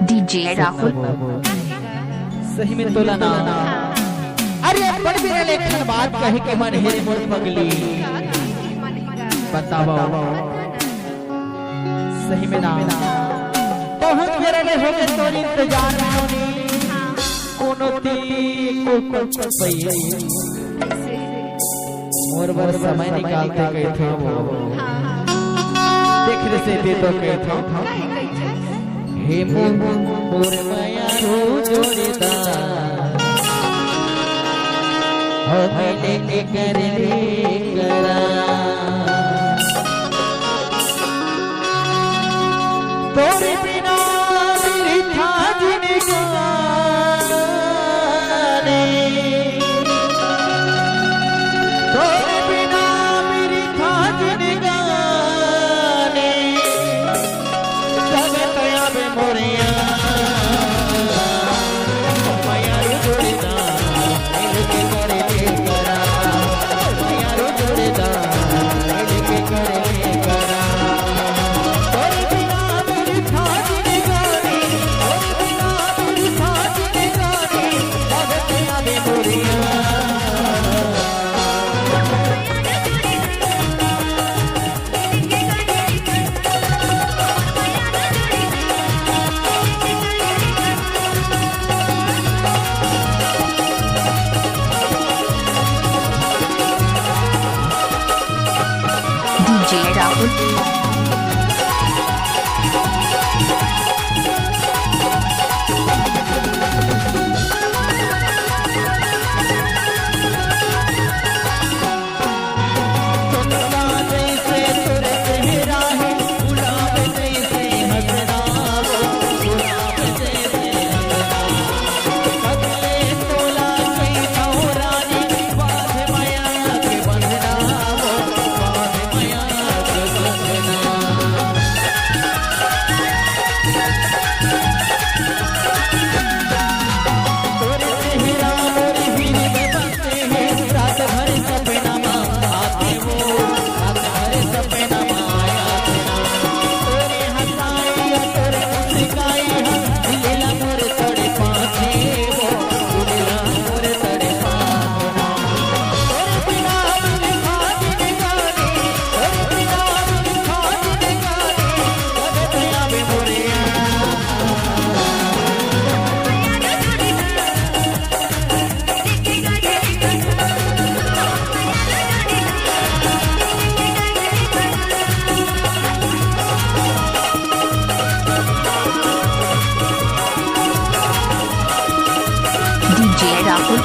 DJ Rahul सही में तोला ना। अरे बड़ बिना लेखन बात कहे के मन हेरे मोर पगली बताओ सही में ना। तो हम मेरे ने हो गए तोरी इंतजार में कोनो ती को पई मोर बर समय निकालते गए थे वो देख रहे से दे तो गए थे हे मोर माया रो जोड़ीदार हो लेके करे करा तोरे बिना मेरी था जिंदगानी तोरे बिना मेरी था जिंदगानी तबे तया बे मोरिया माया रो जोड़ीदार लेके करे करा माया रो जोड़ीदार लेके करे करा तोरे बिना मेरी था जिंदगानी तोरे बिना मेरी था जिंदगानी तबे तया बे मोरिया DJ Rahul DJ Rahul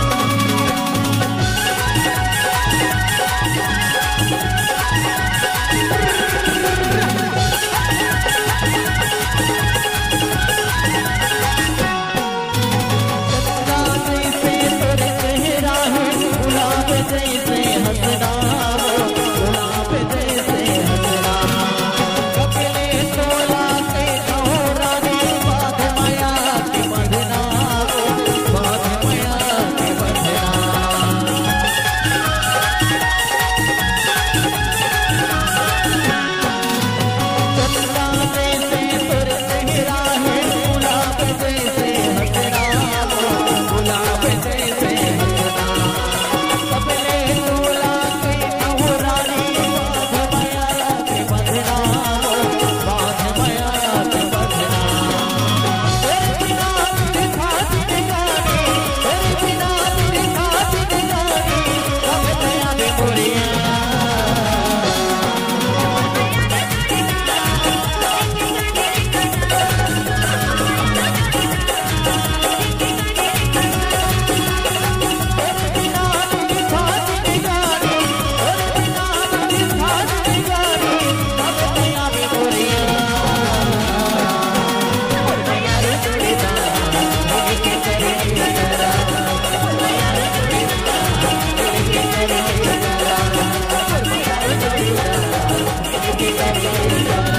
Thank you.